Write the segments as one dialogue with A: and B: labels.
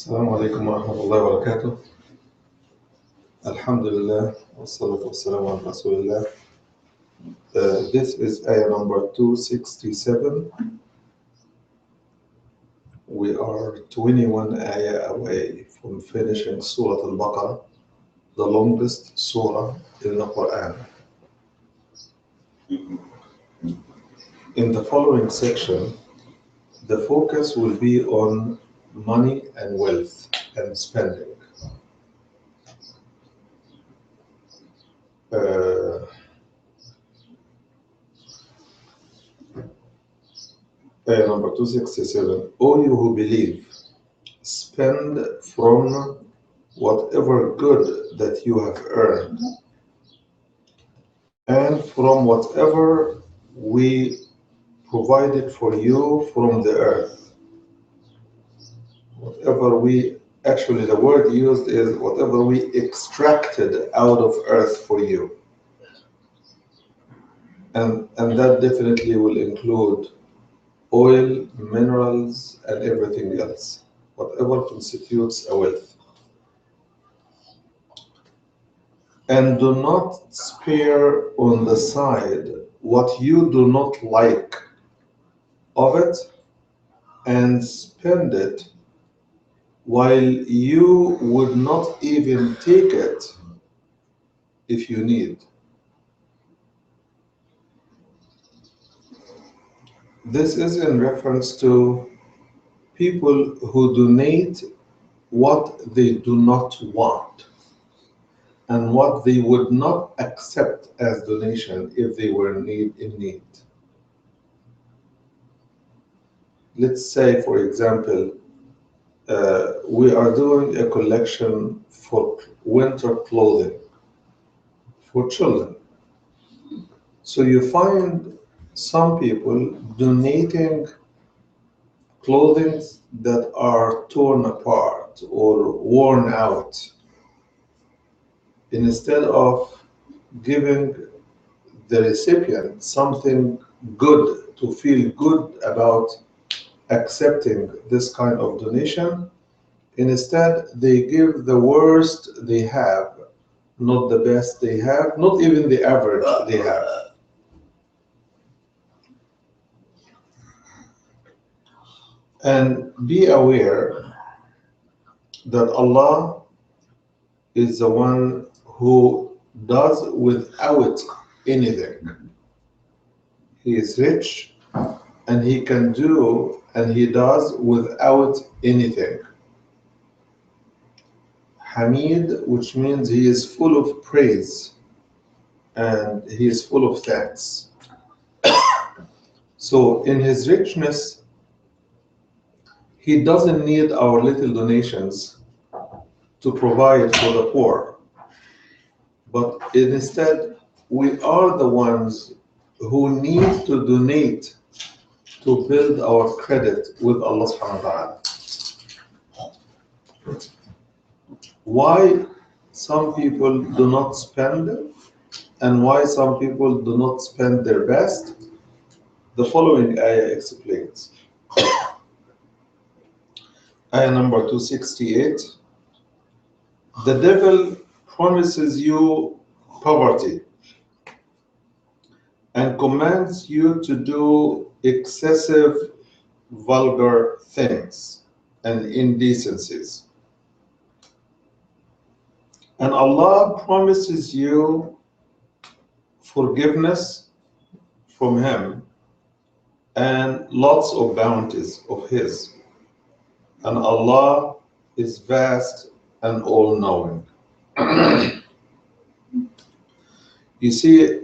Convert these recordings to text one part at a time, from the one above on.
A: السلام عليكم ورحمة الله وبركاته. Alhamdulillah, wassalatu wassalamu ala Rasulillah. This is ayah number 267. We are 21 ayah away from finishing Surah Al-Baqarah, the longest surah in the Quran. In the following section, the focus will be on money and wealth and spending. Ayah number 267. O you who believe, spend from whatever good that you have earned, and from whatever we provided for you from the earth. Actually the word used is whatever we extracted out of earth for you. And that definitely will include oil, minerals, and everything else, whatever constitutes a wealth. And do not spare on the side what you do not like of it, and spend it while you would not even take it if you need. This is in reference to people who donate what they do not want and what they would not accept as donation if they were in need. Let's say, for example, we are doing a collection for winter clothing for children. So you find some people donating clothing that are torn apart or worn out, instead of giving the recipient something good to feel good about accepting this kind of donation. Instead, they give the worst they have, not the best they have, not even the average they have. And be aware that Allah is the one who does without anything. He is rich and he can do and he does without anything. Hamid, which means he is full of praise and he is full of thanks. So in his richness, he doesn't need our little donations to provide for the poor. But instead, we are the ones who need to donate to build our credit with Allah subhanahu wa ta'ala. Why some people do not spend and why some people do not spend their best, the following ayah explains. Ayah number 268. The devil promises you poverty and commands you to do excessive, vulgar things and indecencies. And Allah promises you forgiveness from Him and lots of bounties of His. And Allah is vast and all-knowing. You see,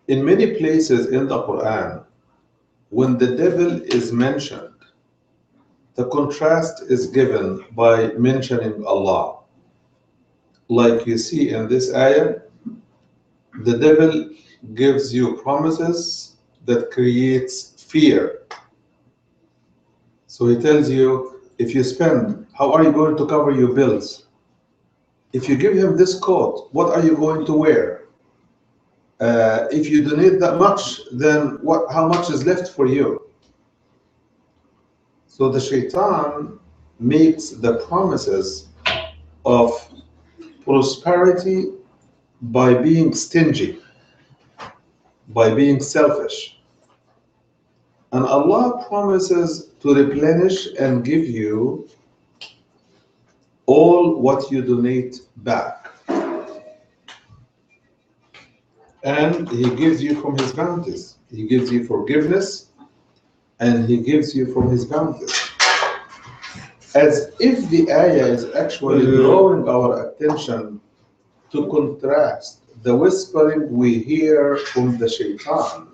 A: in many places in the Quran, when the devil is mentioned, the contrast is given by mentioning Allah. Like you see in this ayah, the devil gives you promises that creates fear. So he tells you, if you spend, how are you going to cover your bills? If you give him this coat, what are you going to wear? If you donate that much, then how much is left for you? So the shaitan makes the promises of prosperity by being stingy, by being selfish. And Allah promises to replenish and give you all what you donate back. And He gives you from His bounties. He gives you forgiveness and He gives you from His bounties. As if the ayah is actually drawing our attention to contrast the whispering we hear from the shaitan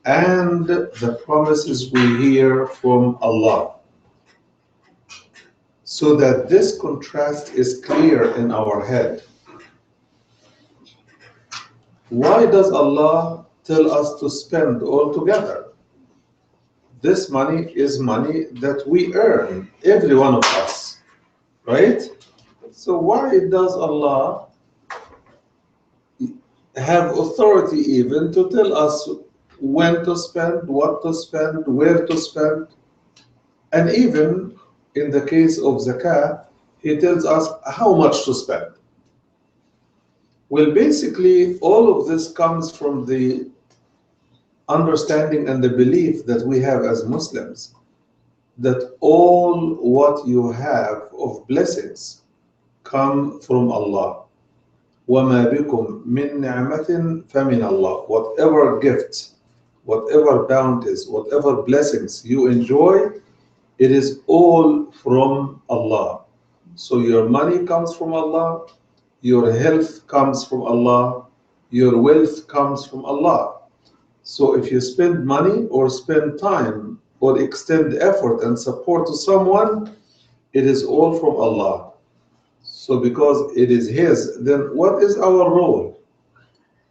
A: and the promises we hear from Allah, so that this contrast is clear in our head. Why does Allah tell us to spend altogether? This money is money that we earn, every one of us, right? So why does Allah have authority even to tell us when to spend, what to spend, where to spend? And even in the case of zakah, He tells us how much to spend. Well, basically, all of this comes from the understanding and the belief that we have as Muslims, that all what you have of blessings come from Allah. وَمَا بِكُم مِّن نِعْمَةٍ فَمِنَ اللَّهِ. Whatever gifts, whatever bounties, whatever blessings you enjoy, it is all from Allah. So your money comes from Allah, your health comes from Allah, your wealth comes from Allah. So if you spend money or spend time or extend effort and support to someone, it is all from Allah. So because it is His, then what is our role?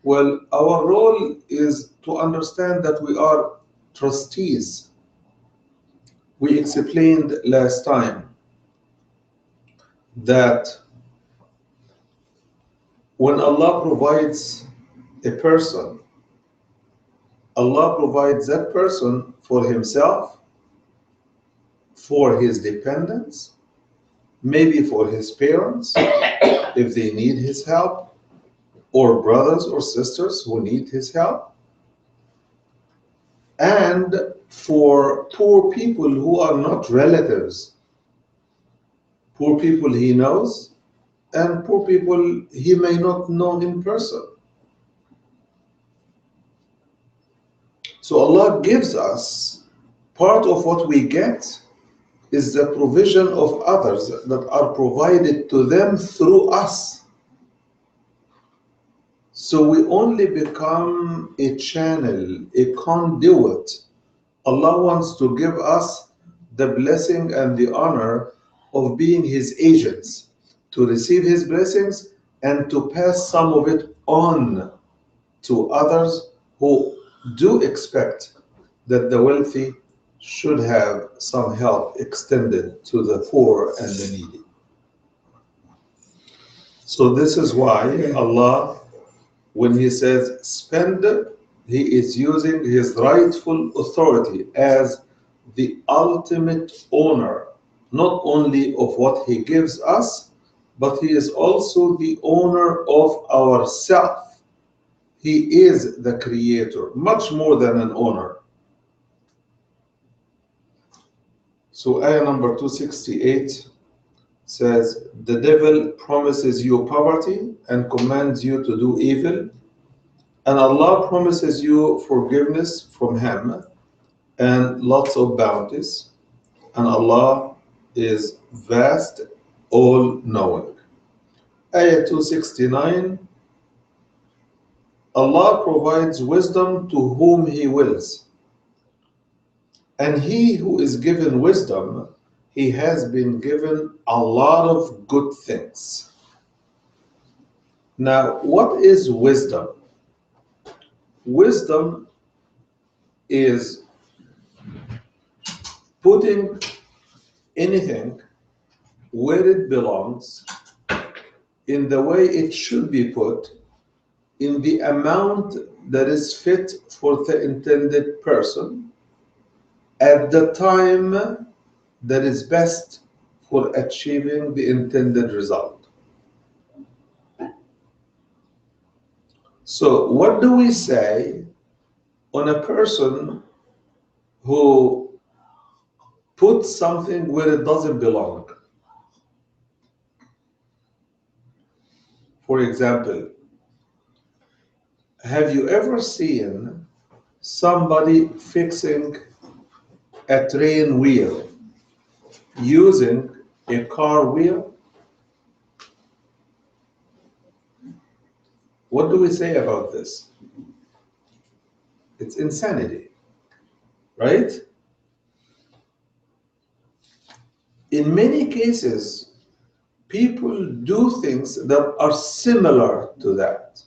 A: Well, our role is to understand that we are trustees. We explained last time that when Allah provides a person, Allah provides that person for himself, for his dependents, maybe for his parents if they need his help, or brothers or sisters who need his help, and for poor people who are not relatives, poor people he knows, and poor people he may not know in person. So Allah gives us, part of what we get is the provision of others that are provided to them through us. So we only become a channel, a conduit. Allah wants to give us the blessing and the honor of being His agents, to receive His blessings and to pass some of it on to others who do expect that the wealthy should have some help extended to the poor and the needy. So this is why Allah, when He says spend, He is using His rightful authority as the ultimate owner, not only of what He gives us, but He is also the owner of ourself. He is the creator, much more than an owner. So ayah number 268 says, the devil promises you poverty and commands you to do evil, and Allah promises you forgiveness from Him and lots of bounties, and Allah is vast, all-knowing. Ayah 269, Allah provides wisdom to whom He wills, and he who is given wisdom, he has been given a lot of good things. Now, what is wisdom? Wisdom is putting anything where it belongs, in the way it should be put, in the amount that is fit for the intended person, at the time that is best for achieving the intended result. So what do we say on a person who puts something where it doesn't belong? For example, have you ever seen somebody fixing a train wheel using a car wheel? What do we say about this? It's insanity, right? In many cases, people do things that are similar to that.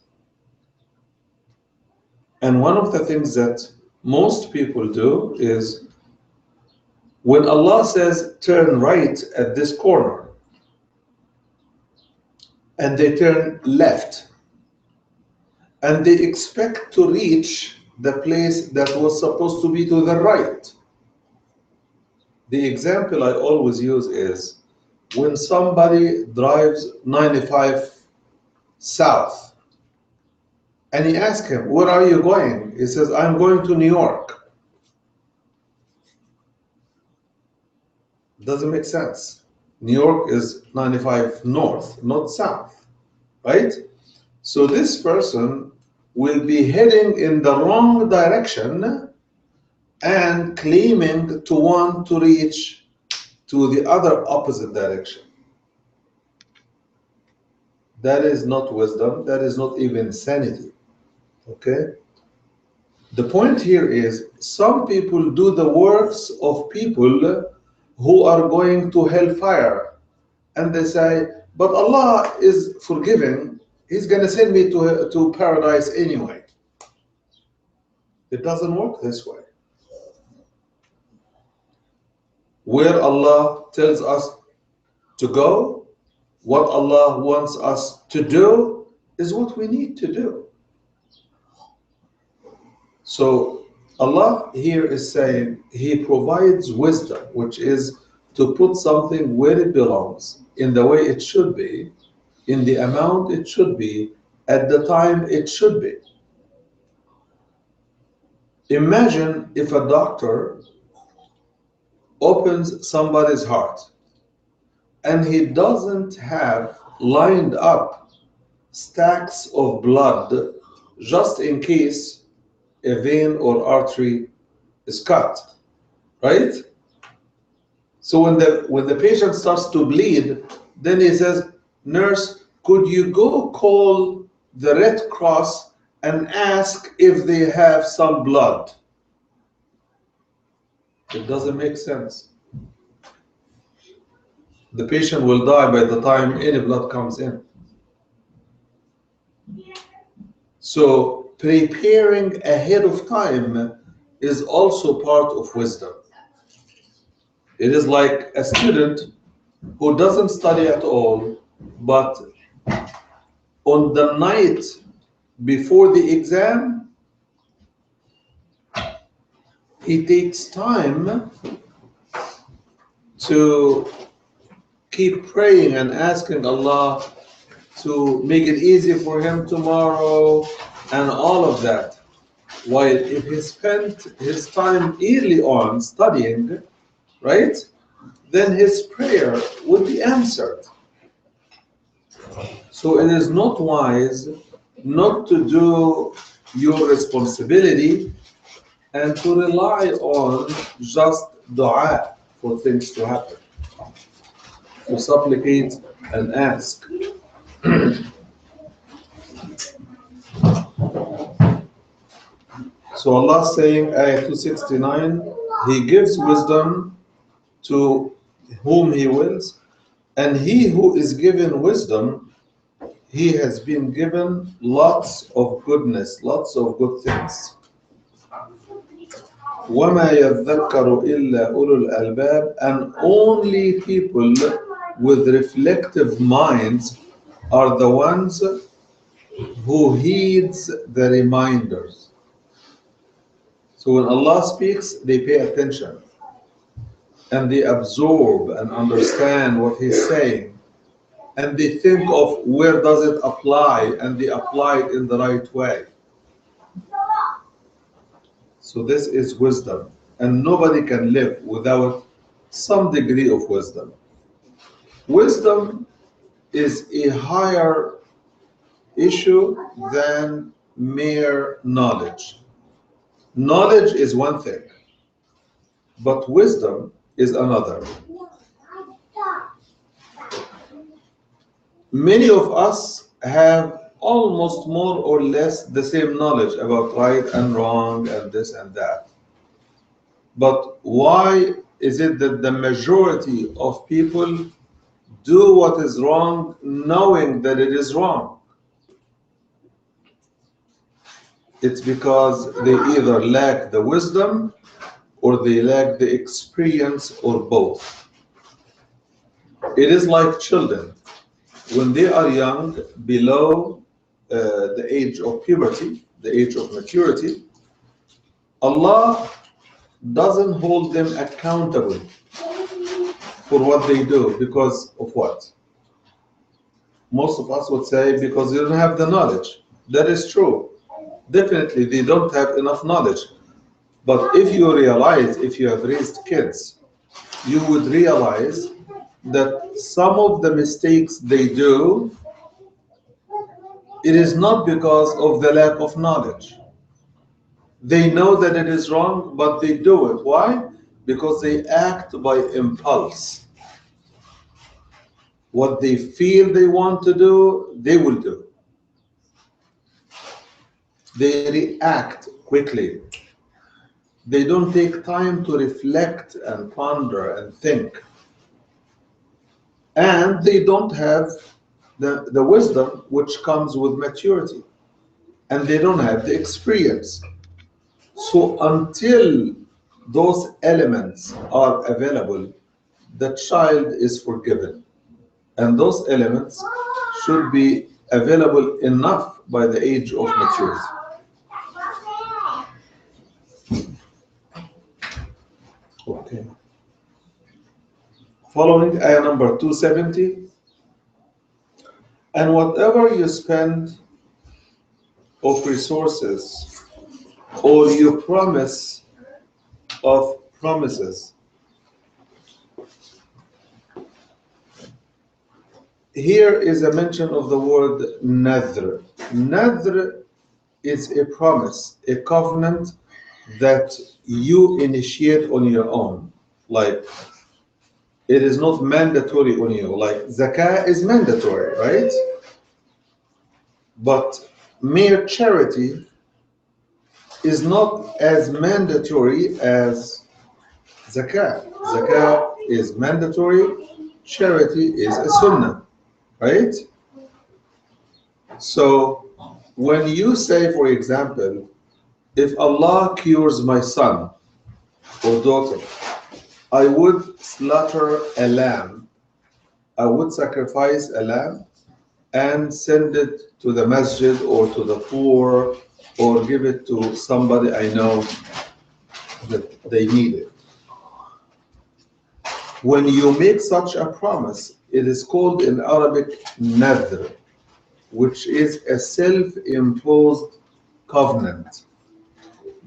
A: And one of the things that most people do is when Allah says turn right at this corner and they turn left and they expect to reach the place that was supposed to be to the right. The example I always use is when somebody drives 95 south and he asks him, where are you going? He says, I'm going to New York. Doesn't make sense. New York is 95 north, not south, right? So this person will be heading in the wrong direction and claiming to want to reach to the other opposite direction. That is not wisdom. That is not even sanity. Okay? The point here is some people do the works of people who are going to hellfire. And they say, but Allah is forgiving. He's going to send me to paradise anyway. It doesn't work this way. Where Allah tells us to go, what Allah wants us to do is what we need to do. So Allah here is saying He provides wisdom, which is to put something where it belongs, in the way it should be, in the amount it should be, at the time it should be. Imagine if a doctor opens somebody's heart and he doesn't have lined up stacks of blood just in case a vein or artery is cut, right? So when the patient starts to bleed, then he says, nurse, could you go call the Red Cross and ask if they have some blood? It doesn't make sense. The patient will die by the time any blood comes in. So preparing ahead of time is also part of wisdom. It is like a student who doesn't study at all, but on the night before the exam, he takes time to keep praying and asking Allah to make it easy for him tomorrow and all of that. While if he spent his time early on studying, right, then his prayer would be answered. So it is not wise not to do your responsibility and to rely on just dua for things to happen, to supplicate and ask. So Allah saying, Ayah 269, He gives wisdom to whom He wills, and he who is given wisdom, he has been given lots of goodness, lots of good things. وَمَا يَذَّكَّرُ إِلَّا أُولُو الْأَلْبَابِ, and only people with reflective minds are the ones who heeds the reminders. So when Allah speaks, they pay attention. and they absorb and understand what he's saying, and they think of where does it apply, and they apply it in the right way. So this is wisdom, and nobody can live without some degree of wisdom. Wisdom is a higher issue than mere knowledge. Knowledge is one thing, but wisdom is another. Many of us have almost more or less the same knowledge about right and wrong and this and that. But why is it that the majority of people do what is wrong knowing that it is wrong? It's because they either lack the wisdom or they lack the experience or both. It is like children. When they are young, below the age of puberty, the age of maturity, Allah doesn't hold them accountable for what they do because of what? Most of us would say because they don't have the knowledge. That is true. Definitely, they don't have enough knowledge. But if you realize, if you have raised kids, you would realize that some of the mistakes they do, it is not because of the lack of knowledge. They know that it is wrong, but they do it. Why? Because they act by impulse. What they feel they want to do, they will do. They react quickly. They don't take time to reflect and ponder and think. And they don't have the wisdom which comes with maturity. And they don't have the experience. So until those elements are available, the child is forgiven. And those elements should be available enough by the age of maturity. Okay. Following ayah number 270. And whatever you spend of resources or you promise of promises. Here is a mention of the word nadr. Nadr is a promise, a covenant that you initiate on your own. Like, it is not mandatory on you. Like, zakah is mandatory, right? But mere charity is not as mandatory as zakah. Zakah is mandatory, charity is a sunnah, right? So when you say, for example, if Allah cures my son or daughter, I would slaughter a lamb, I would sacrifice a lamb and send it to the masjid or to the poor or give it to somebody I know that they need it. When you make such a promise, it is called in Arabic nadr, which is a self-imposed covenant.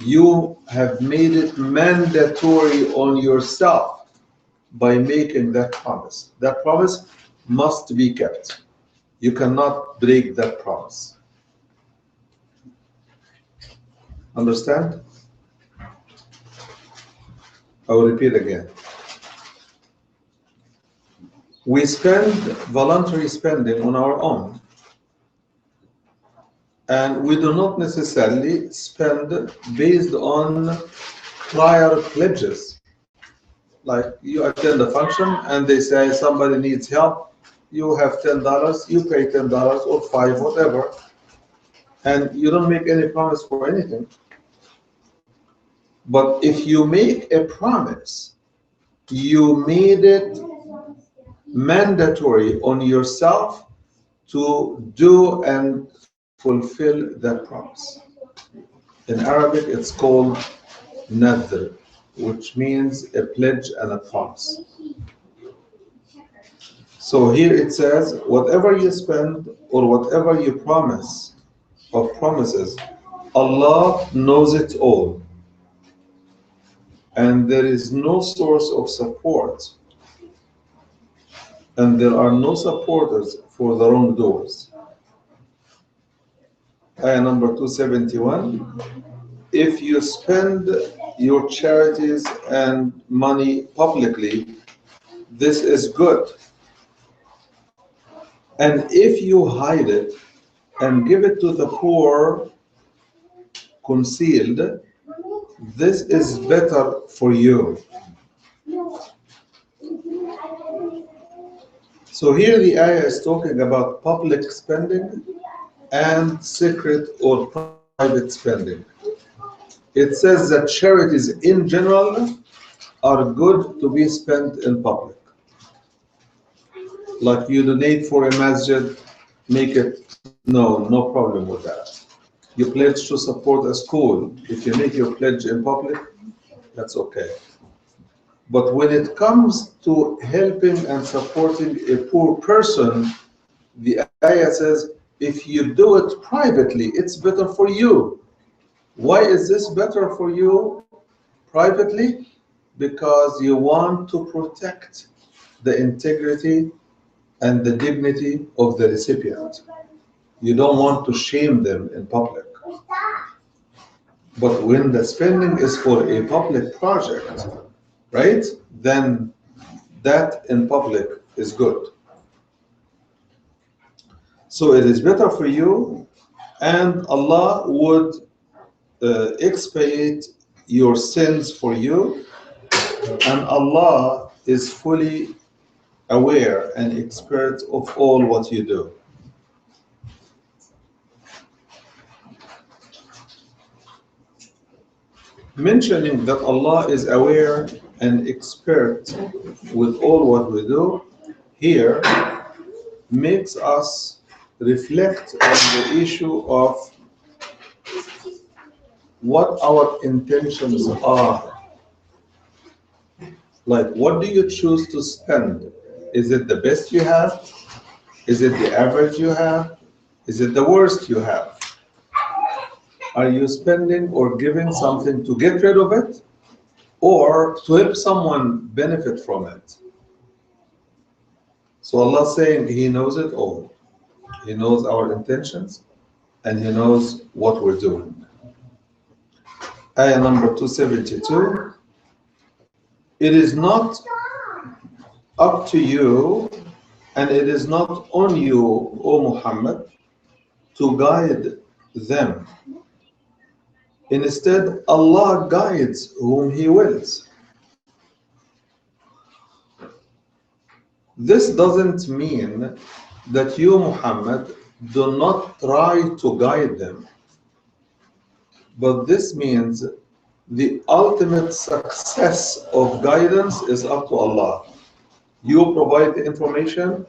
A: You have made it mandatory on yourself by making that promise. That promise must be kept. You cannot break that promise. Understand? I will repeat again. We spend voluntary spending on our own, and we do not necessarily spend based on prior pledges. Like, you attend a function and they say somebody needs help, you have $10, you pay $10 or $5, whatever, and you don't make any promise for anything. But if you make a promise, you made it mandatory on yourself to do and fulfill that promise. In Arabic, it's called nadr. which means a pledge and a promise. So here it says, whatever you spend or whatever you promise of promises, Allah knows it all. And there is no source of support. And there are no supporters for the wrongdoers. Ayah number 271. If you spend your charities and money publicly, this is good. And if you hide it and give it to the poor concealed, this is better for you. So here the ayah is talking about public spending and secret or private spending. It says that charities in general are good to be spent in public. Like you donate for a masjid, make it, no problem with that. You pledge to support a school. If you make your pledge in public, that's okay. But when it comes to helping and supporting a poor person, the ayah says, if you do it privately, it's better for you. Why is this better for you privately? Because you want to protect the integrity and the dignity of the recipient. You don't want to shame them in public. But when the spending is for a public project, right, then that in public is good. So it is better for you, and Allah would expiate your sins for you, and Allah is fully aware and expert of all what you do. Mentioning that Allah is aware and expert with all what we do here makes us reflect on the issue of what our intentions are. Like, what do you choose to spend? Is it the best you have? Is it the average you have? Is it the worst you have? Are you spending or giving something to get rid of it, or to help someone benefit from it? So Allah is saying He knows it all. He knows our intentions, and He knows what we're doing. Ayah number 272. It is not up to you, and it is not on you, O Muhammad, to guide them. Instead, Allah guides whom He wills. This doesn't mean that you, Muhammad, do not try to guide them. But this means the ultimate success of guidance is up to Allah. You provide the information,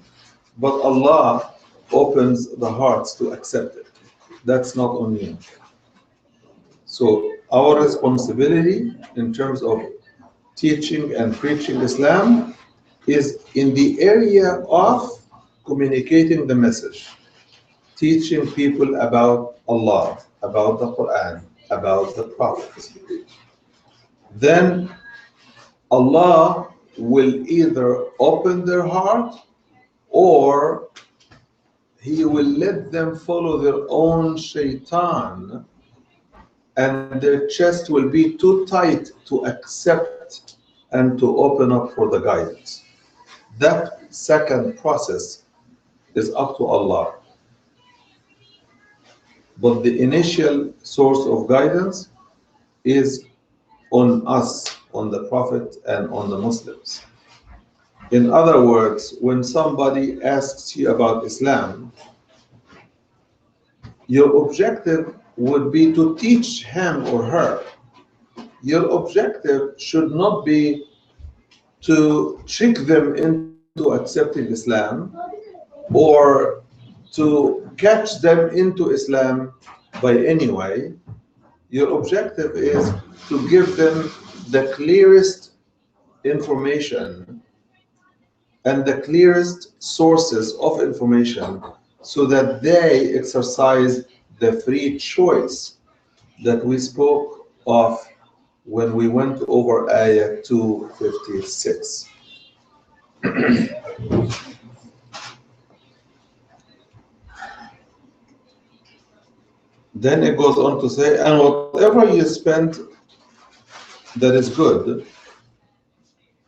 A: but Allah opens the hearts to accept it. That's not on you. So our responsibility in terms of teaching and preaching Islam is in the area of communicating the message, teaching people about Allah, about the Quran, about the Prophet. Then Allah will either open their heart, or He will let them follow their own shaitan, and their chest will be too tight to accept and to open up for the guidance. That second process is up to Allah. But the initial source of guidance is on us, on the Prophet, and on the Muslims. In other words, when somebody asks you about Islam, your objective would be to teach him or her. Your objective should not be to trick them into accepting Islam or to catch them into Islam by any way. Your objective is to give them the clearest information and the clearest sources of information so that they exercise the free choice that we spoke of when we went over Ayah 256. Then it goes on to say, and whatever you spend that is good,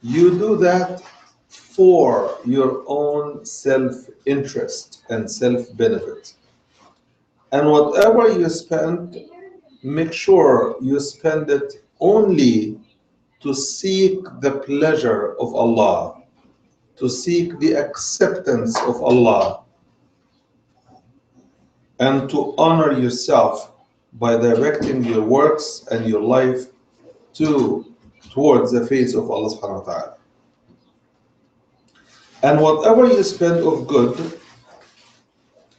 A: you do that for your own self-interest and self-benefit. And whatever you spend, make sure you spend it only to seek the pleasure of Allah, to seek the acceptance of Allah, and to honor yourself by directing your works and your life towards the face of Allah subhanahu wa ta'ala. And whatever you spend of good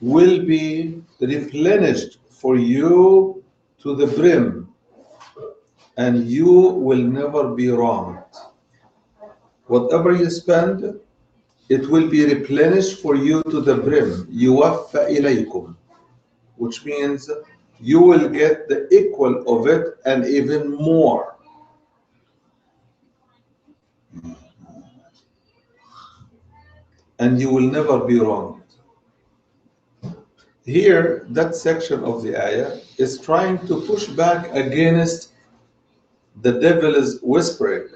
A: will be replenished for you to the brim, and you will never be wronged. Whatever you spend, it will be replenished for you to the brim. يُوَفَّ إِلَيْكُمْ, which means you will get the equal of it and even more. And you will never be wronged. Here, that section of the ayah is trying to push back against the devil is whispering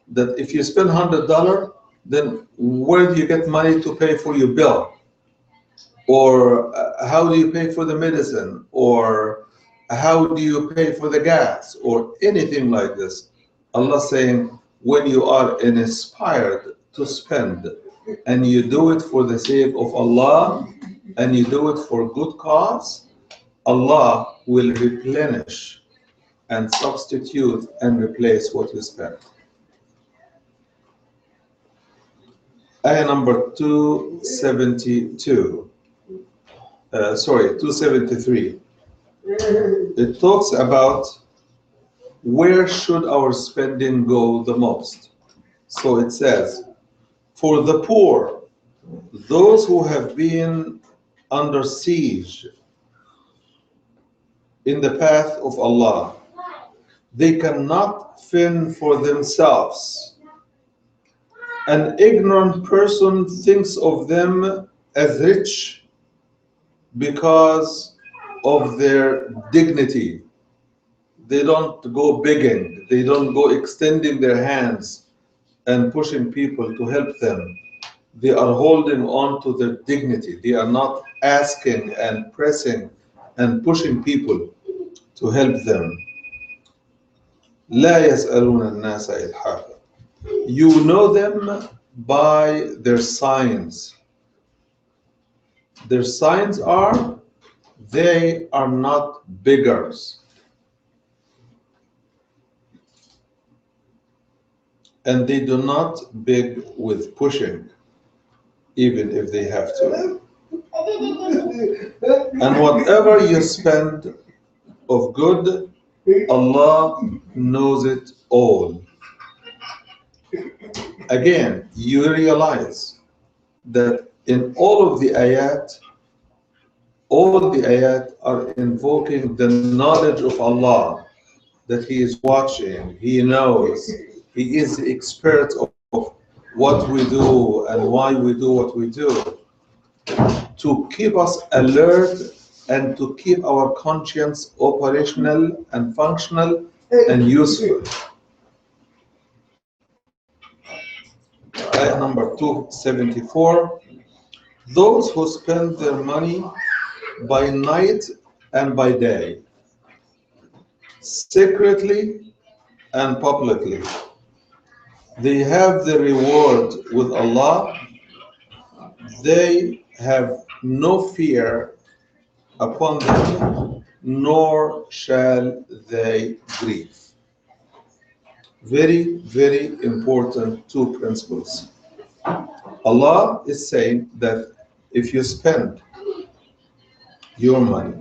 A: that if you spend $100, then where do you get money to pay for your bill? Or how do you pay for the medicine? Or how do you pay for the gas? Or anything like this. Allah saying, when you are inspired to spend and you do it for the sake of Allah and you do it for good cause, Allah will replenish and substitute and replace what you spent. Ayah number 272. 273. It talks about where should our spending go the most. So it says, for the poor, those who have been under siege in the path of Allah, they cannot fend for themselves. An ignorant person thinks of them as rich because of their dignity. They don't go begging, they don't go extending their hands and pushing people to help them. They are holding on to their dignity. They are not asking and pressing and pushing people to help them. لا يسألون الناس إلحافا. You know them by their signs. Their signs are, they are not beggars. And they do not beg with pushing, even if they have to. And whatever you spend of good, Allah knows it all. Again, you realize that in all of the ayat, all the ayat are invoking the knowledge of Allah, that He is watching, He knows, He is the expert of what we do and why we do what we do, to keep us alert and to keep our conscience operational and functional and useful. Ayah number 274. Those who spend their money by night and by day, secretly and publicly, they have the reward with Allah. They have no fear upon them, nor shall they grieve. Very, very important two principles. Allah is saying that if you spend your money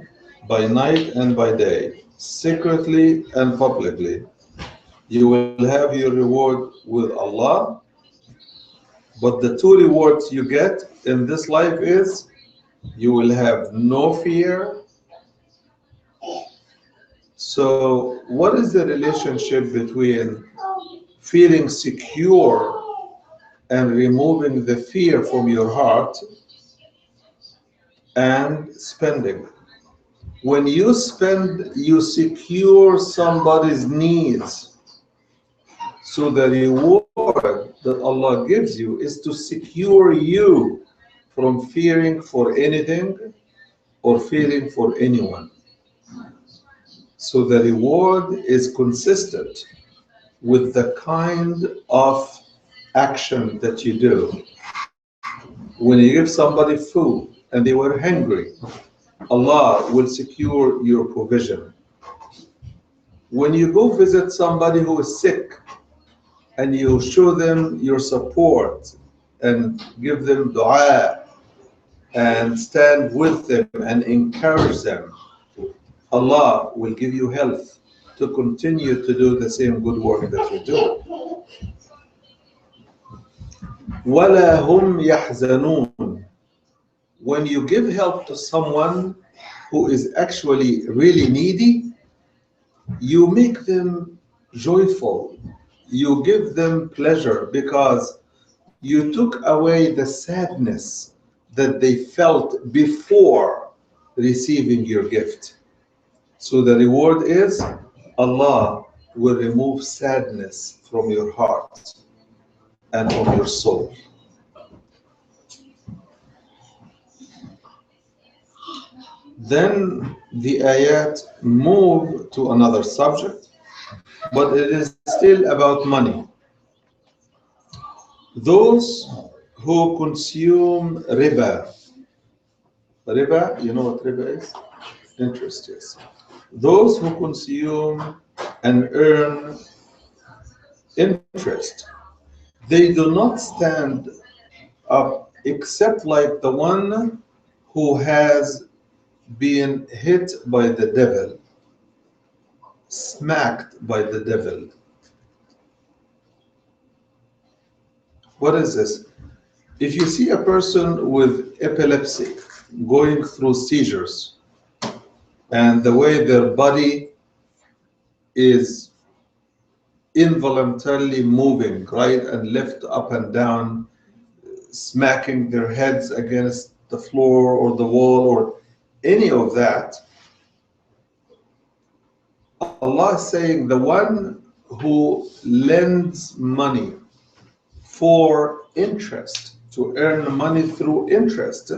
A: by night and by day, secretly and publicly, You will have your reward with Allah, but the two rewards you get in this life is you will have no fear. So, what is the relationship between feeling secure and removing the fear from your heart and spending? When you spend, you secure somebody's needs. So the reward that Allah gives you is to secure you from fearing for anything or fearing for anyone. So the reward is consistent with the kind of action that you do. When you give somebody food and they were hungry, Allah will secure your provision. When you go visit somebody who is sick and you show them your support and give them dua and stand with them and encourage them, Allah will give you health to continue to do the same good work that you do. وَلَا هُمْ يَحْزَنُونَ. When you give help to someone who is actually really needy, you make them joyful. You give them pleasure because you took away the sadness that they felt before receiving your gift. So the reward is Allah will remove sadness from your heart and from your soul. Then the ayat move to another subject, but it is still about money. Those who consume riba. Riba, you know what riba is? Interest, yes. Those who consume and earn interest, they do not stand up except like the one who has been hit by the devil, smacked by the devil. What is this? If you see a person with epilepsy going through seizures, and the way their body is involuntarily moving right and left, up and down, smacking their heads against the floor or the wall or any of that, Allah is saying the one who lends money for interest, to earn money through interest,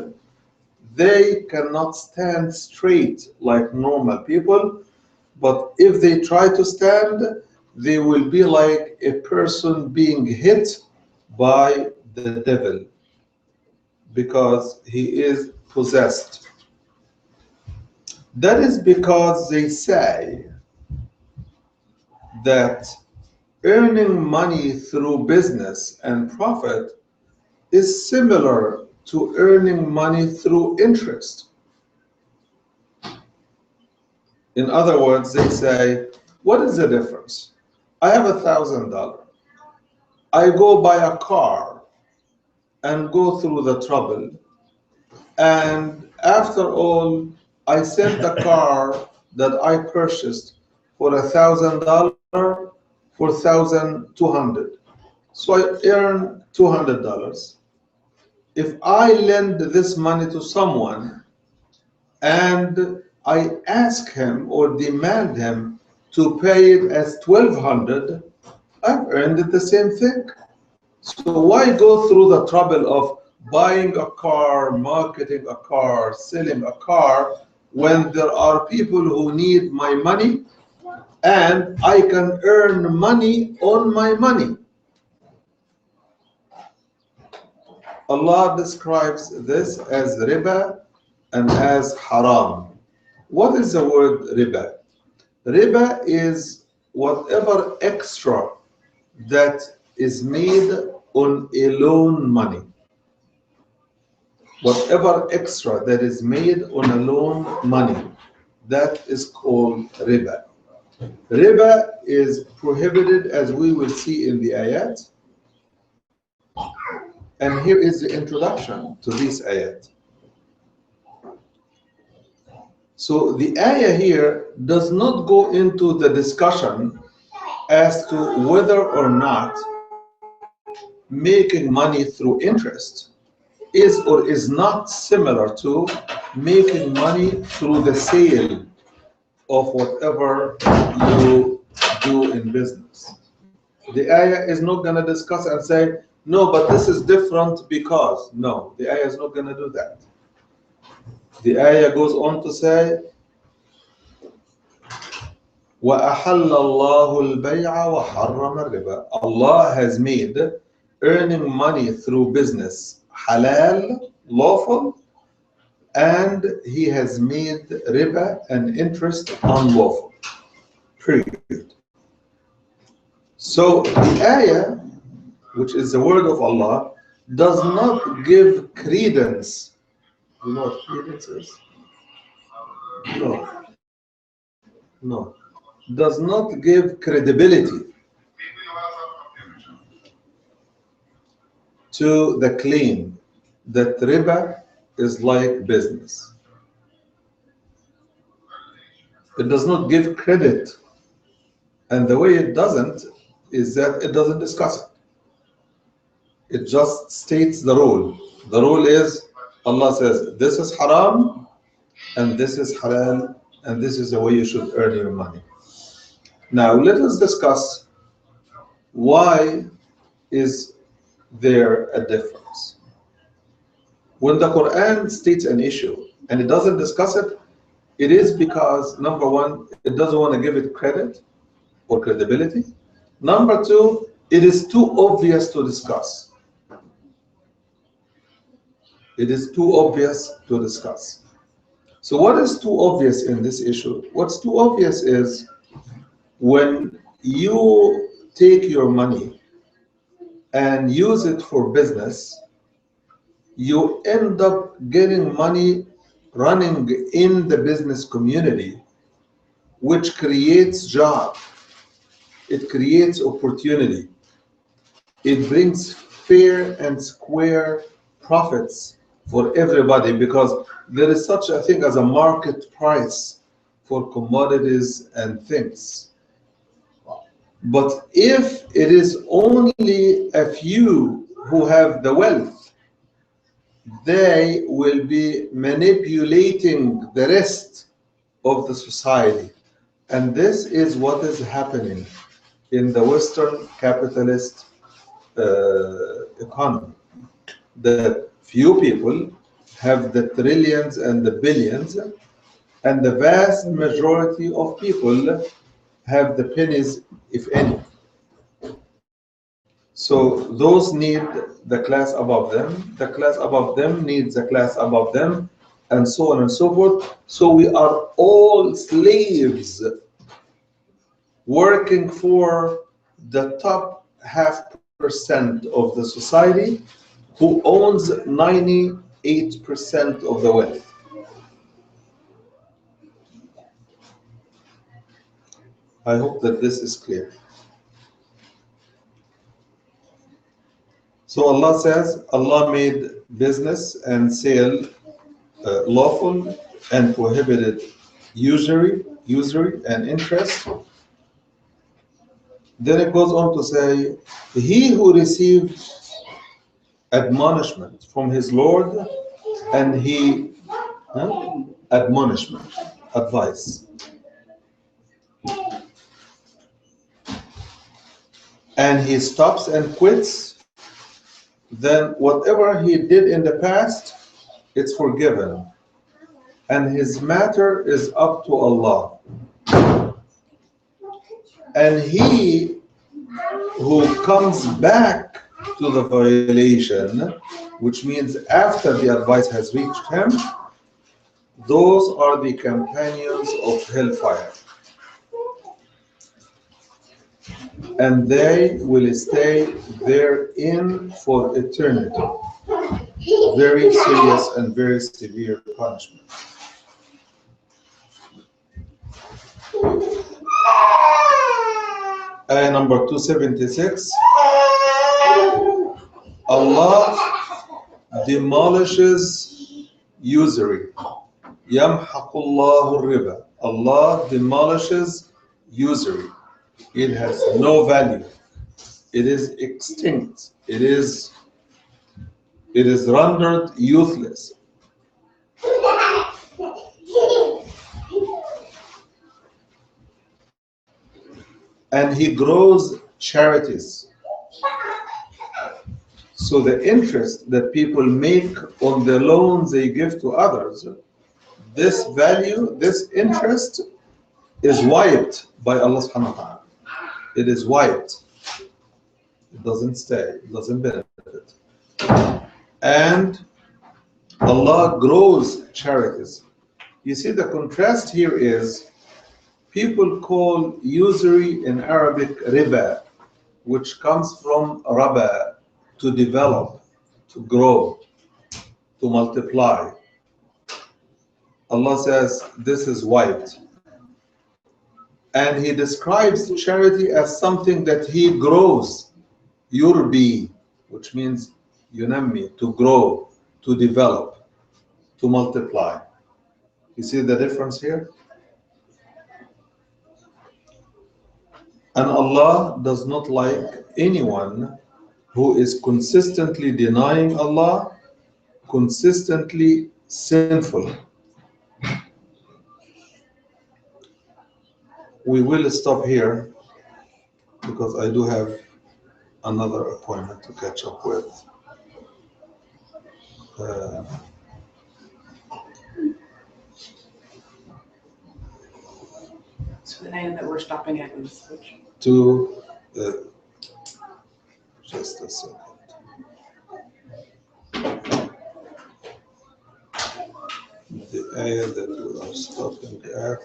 A: they cannot stand straight like normal people, but if they try to stand, they will be like a person being hit by the devil because he is possessed. That is because they say that earning money through business and profit is similar to earning money through interest. In other words, they say, what is the difference? I have $1,000. I go buy a car and go through the trouble. And after all, I sent the car that I purchased for $1,000 for $1,200. So I earn $200. If I lend this money to someone and I ask him or demand him to pay it as $1,200, I've earned it the same thing. So why go through the trouble of buying a car, marketing a car, selling a car, when there are people who need my money and I can earn money on my money? Allah describes this as riba and as haram. What is the word riba? Riba is whatever extra that is made on a loan money. Whatever extra that is made on a loan money, that is called riba. Riba is prohibited, as we will see in the ayat. And here is the introduction to this ayat. So the ayah here does not go into the discussion as to whether or not making money through interest is or is not similar to making money through the sale of whatever you do in business. The ayah is not going to discuss and say, no, but this is different because. No, the ayah is not going to do that. The ayah goes on to say, وَأَحَلَّ اللَّهُ الْبَيْعَ وَحَرَّمَ الرِّبَا. Allah has made earning money through business halal, lawful, and He has made riba and interest unlawful. Period. So the ayah, which is the word of Allah, does not give credence. You know what credence is? No. No. Does not give credibility to the claim that riba is like business. It does not give credit. And the way it doesn't is that it doesn't discuss it. It just states the rule. The rule is Allah says this is haram and this is halal and this is the way you should earn your money. Now let us discuss why is there a difference. When the Quran states an issue and it doesn't discuss it, it is because number one, it doesn't want to give it credit or credibility. Number two, it is too obvious to discuss. It is too obvious to discuss. So what is too obvious in this issue? What's too obvious is when you take your money and use it for business, you end up getting money running in the business community, which creates job. It creates opportunity. It brings fair and square profits for everybody because there is such a thing as a market price for commodities and things. But if it is only a few who have the wealth, they will be manipulating the rest of the society. And this is what is happening in the Western capitalist economy. That few people have the trillions and the billions, and the vast majority of people have the pennies, if any. So those need the class above them, the class above them needs the class above them, and so on and so forth. So we are all slaves working for the top 0.5% of the society who owns 98% of the wealth. I hope that this is clear. So Allah says, Allah made business and sale lawful and prohibited usury and interest. Then it goes on to say, he who received admonishment from his Lord and he admonishment, advice, and he stops and quits, then whatever he did in the past, it's forgiven, and his matter is up to Allah. And he who comes back to the violation, which means after the advice has reached him, those are the companions of hellfire. And they will stay therein for eternity. Very serious and very severe punishment. Ayah number 276. Allah demolishes usury. Yamhaqullahu riba. Allah demolishes usury. It has no value. It is extinct. It is rendered useless. And He grows charities. So the interest that people make on the loans they give to others, this value, this interest is wiped by Allah subhanahu wa ta'ala. It is wiped. It doesn't stay, it doesn't benefit. And Allah grows charities. You see, the contrast here is people call usury in Arabic riba, which comes from raba, to develop, to grow, to multiply. Allah says this is wiped. And He describes charity as something that He grows. Yurbi, which means yunammi, to grow, to develop, to multiply. You see the difference here? And Allah does not like anyone who is consistently denying Allah, consistently sinful. We will stop here because I do have another appointment to catch up with.
B: So the ayah that we're stopping at is which?
A: Just a second. The ayah that we are stopping at.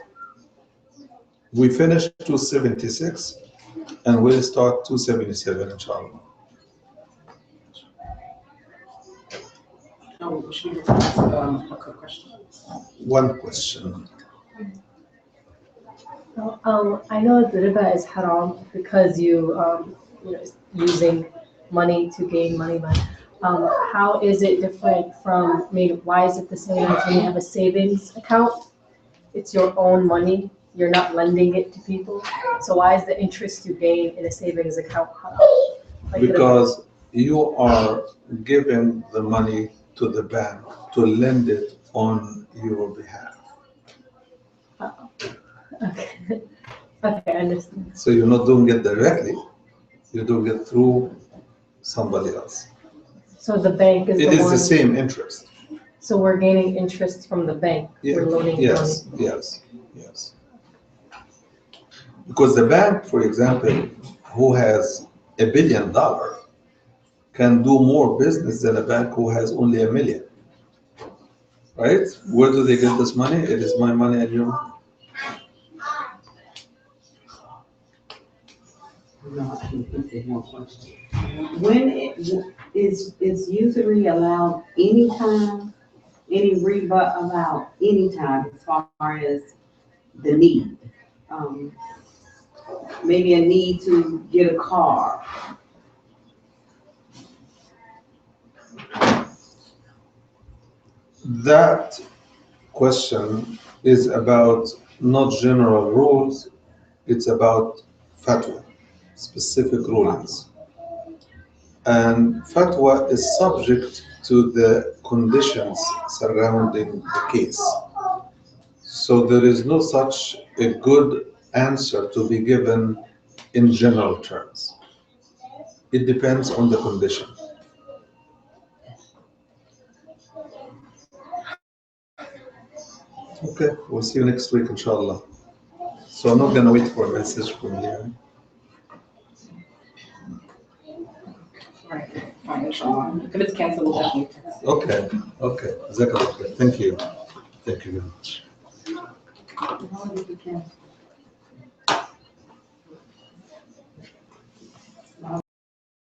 A: We finished 276 and we'll start 277 inshallah.
B: Oh, should we ask a quick question?
A: One question.
C: I know that the riba is haram because you using money to gain money, but how is it different from, why is it the same as when you have a savings account? It's your own money, you're not lending it to people. So why is the interest you gain in a savings account haram?
A: Because you are giving the money to the bank to lend it on your behalf.
C: Okay. Okay, I understand.
A: So you're not doing it directly, you're doing it through somebody else.
C: So the bank is
A: It is the same interest.
C: So we're gaining interest from the bank.
A: Yeah.
C: We're loaning
A: Yes,
C: money.
A: yes. Because the bank, for example, who has $1 billion can do more business than a bank who has only $1 million. Right? Where do they get this money? It is my money and your money.
D: When is usury allowed anytime, any riba allowed anytime as far as the need? Maybe a need to get a car.
A: That question is about not general rules, it's about fatwa, specific rulings. And fatwa is subject to the conditions surrounding the case. So there is no such a good answer to be given in general terms. It depends on the condition. Okay, we'll see you next week, inshallah. So I'm not going to wait for a message from you.
B: Right. Fine, inshallah. If it's canceled, we'll definitely text.
A: Okay. Jazakallah khair. Thank you very much.
D: How did you cancel?